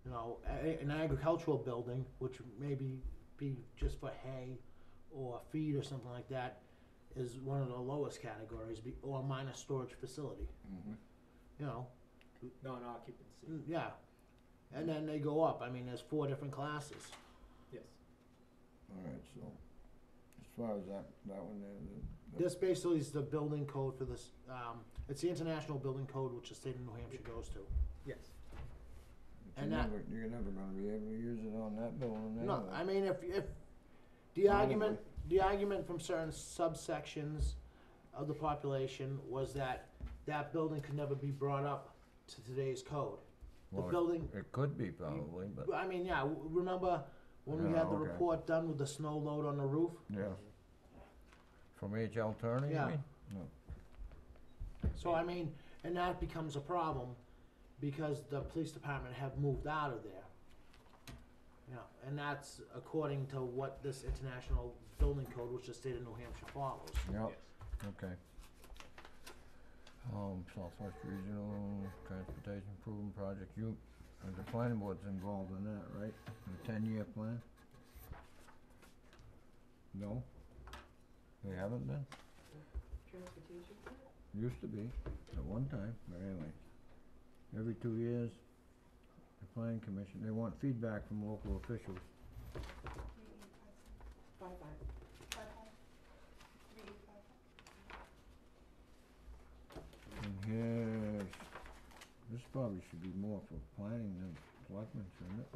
You know, an agricultural building, which maybe be just for hay or feed or something like that, is one of the lowest categories, or a minor storage facility. Mm-hmm. You know, Non-occupancy. yeah, and then they go up. I mean, there's 4 different classes. Yes. Alright, so, as far as that one there, This basically is the building code for this. It's the International Building Code, which the state of New Hampshire goes to. Yes. And that- you're never gonna be able to use it on that building anyway. No, I mean, if the argument from certain subsections of the population was that that building could never be brought up to today's code. The Well, building, It could be probably, but, I mean, yeah, remember when we Yeah, had the okay. report done with the snow load on the roof? yeah. From H.L. Turner, you Yeah. mean? No. So I mean, and that becomes a problem because the police department have moved out of there. You know, and that's according to what this International Building Code, which the state of New Hampshire follows. Yep, Yes. okay. Southwest Regional Transportation Improvement Project, the planning board's involved in that, right? The 10-year plan? No? They haven't been? Transportation plan? Used to be, at one time, but anyway. Every 2 years, the planning commission, they want feedback from local officials. 385. And here's, this probably should be more for planning than selectmen, shouldn't it?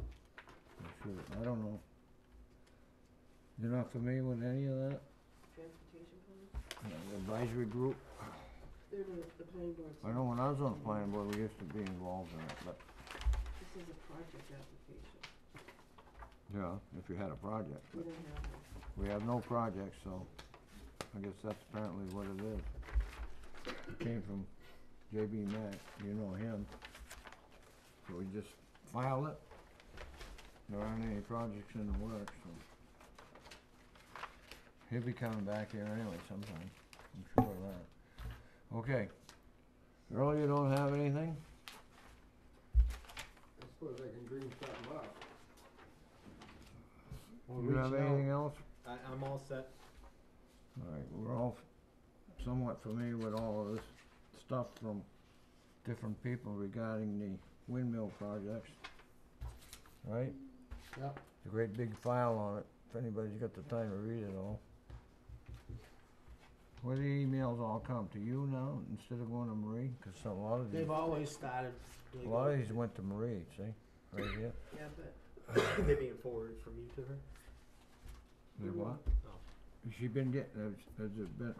I'm sure, I don't know. You're not familiar with any of that? Transportation plan? The advisory group? They're the planning board. I know when I was on the planning board, we used to be involved in it, but, This is a project application. yeah, if you had a project. We But don't have one. we have no project, so I guess that's apparently what it is. It came from J.B. Mack, you know him. So we just filed it. There aren't any projects in the works, so. He'll be coming back here anyway sometime, I'm sure of that. Okay. Earl, you don't have anything? I suppose I can dream something up. Do you have anything else? I'm all set. Alright, we're all somewhat familiar with all of this stuff from different people regarding the windmill projects. Right? Yep. It's a great big file on it, if anybody's got the time to read it all. Where the emails all come, to you now, instead of going to Marie? Cause a lot of these, They've always started. a lot of these went to Marie, see, right here. Yeah, but They're being forwarded from you to her? They what? Oh. Has she been getting, has it been,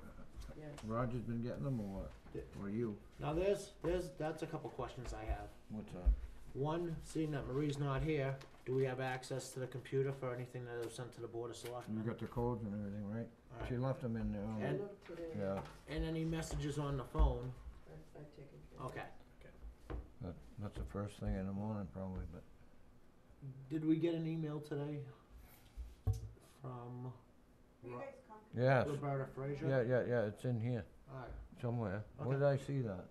yes. Roger's been getting them or what? Or you? Now that's a couple questions I have. What's that? One, seeing that Marie's not here, do we have access to the computer for anything that was sent to the Board of Selectmen? You got the codes and everything, right? Alright. She left them in there. I And- looked today. Yeah, And any messages on the phone? I've taken care of it. Okay. that's the first thing in the morning probably, but. Did we get an email today from Yes, Roberta Fraser? yeah, it's in here Alright. somewhere. Where Okay. did I see that?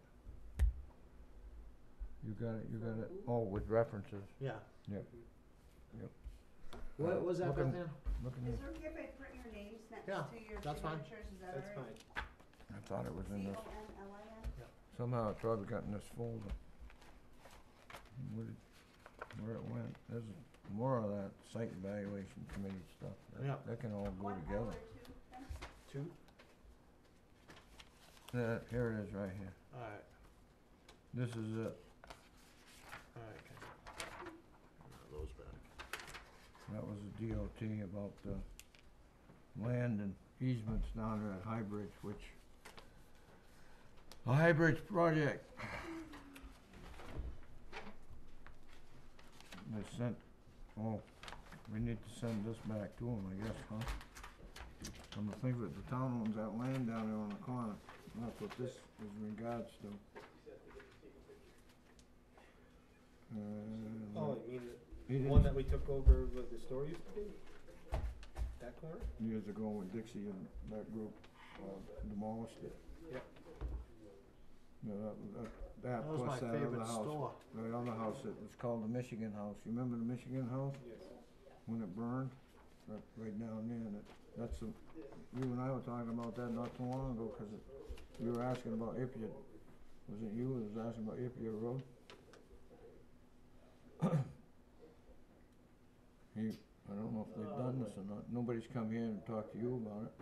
You got it, oh, with references. Yeah. Yep. What was that, Looking- Beth Ann? Looking, Is it okay if I print your names next Yeah, to your that's fine. signatures, is that That's all right? fine. I thought it was in this, CONLIN? somehow it probably got in this folder. Where it went, there's more of that site evaluation committee stuff. Yeah. That can all go One together. hour, two, then? 2? Here it is, right here. Alright, This is it. alright, okay. Those back. That was the DOT about the land and easements down there at High Bridge, which, the High Bridge project. They sent, oh, we need to send this back to them, I guess, huh? Come to think of it, the town owns that land down there on the corner, that's what this is in regards to. Oh, you mean he the didn't one that we took over where the store used to be? That corner? years ago when Dixie and that group demolished it. Yep. That That was my plus that other favorite house. store. The other house, it was called the Michigan House. You remember the Michigan House? Yes. When it burned? Right down there, and that's the, you and I were talking about that not too long ago, 'cause you were asking about Ipia. Was it you that was asking about Ipia Road? I don't know if they've done this or not. Nobody's come here and talked to you about it.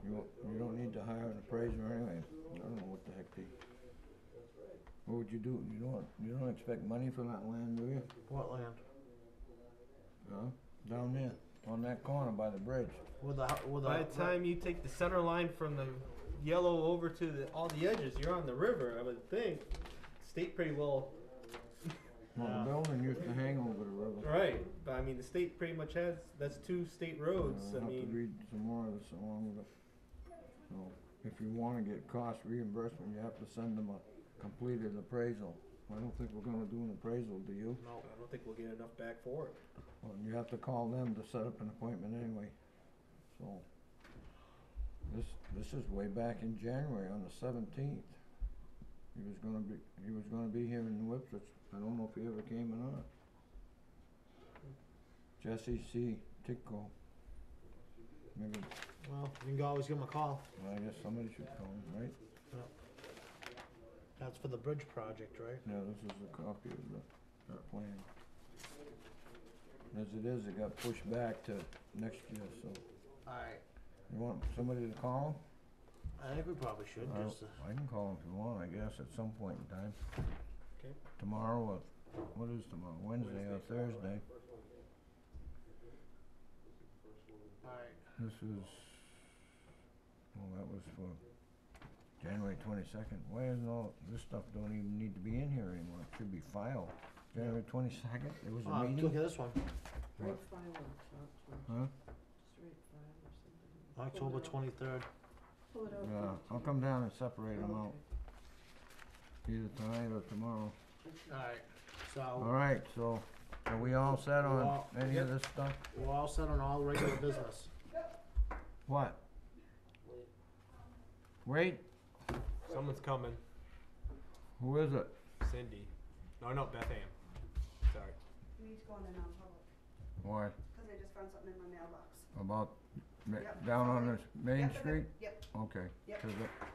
You don't need to hire an appraiser anyway. I don't know what the heck what would you do? You don't expect money for that land, do you? What land? Huh? Down there, on that corner by the bridge. By the time you take the center line from the yellow over to all the edges, you're on the river, I would think. State pretty well, Well, Yeah. the building used to hang over the river. right, but I mean, the state pretty much has, that's 2 state roads, I'll I have to mean, read some more of this along with it. So, if you wanna get cost reimbursement, you have to send them a completed appraisal. I don't think we're gonna do an appraisal, do you? No. I don't think we'll get enough back for it. Well, you have to call them to set up an appointment anyway. So, this is way back in January on the 17th. He was gonna be here in New Ipswich. I don't know if he ever came or not. Jesse C. Tico. Maybe, Well, you can always give him a call. well, I guess somebody should call him, right? That's for the bridge project, right? Yeah, this is a copy of the plan. As it is, it got pushed back to next year, so. Alright, You want somebody to call him? I think we probably should, just, I can call him if you want, I guess, at some point in time. Okay. Tomorrow, what is tomorrow, Wednesday or Thursday? alright, This is, well, that was for January 22nd. Why isn't all, this stuff don't even need to be in here anymore, it should be filed. January 22nd, there was a look meeting? at this one, Write file on top, George. Huh? Just write file or something. October Pull it out. 23rd. Pull it out. Yeah, I'll come down and separate them out, either tonight or tomorrow. Alright, so, Alright, so, are we all set on Well, any of this stuff? we're all set on all regular business. What? Wait, Someone's coming. who is it? Cindy. No, Beth Ann. Sorry. You need to go in the non-public, Why, because I just found something in my mailbox. about, Yep, down on sorry. this Main Yep, Street? Yep, Okay, Yep. 'cause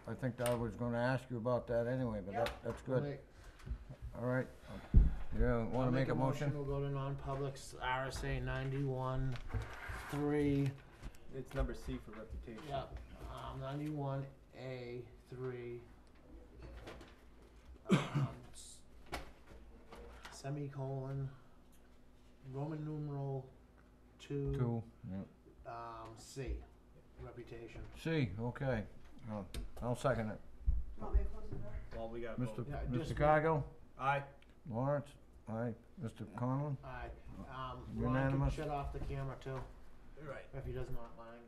I think I was gonna ask you about that anyway, but Yep. that's good. Wait, Alright, yeah, I'll wanna make a motion? We'll go to non-publics, RSA 91, 3, It's number C for reputation. yep, 91A, 3, semicolon, Roman numeral 2, Two, yep. C, reputation. C, okay, I'll second it. you want me to close the door? Well, we got Mr. Yeah, Mr. just- Cargill, Aye. Lawrence, aye, Mr. Conlon, Alright, Ron can Unanimous. shut off the camera too, Right. if he does not mind.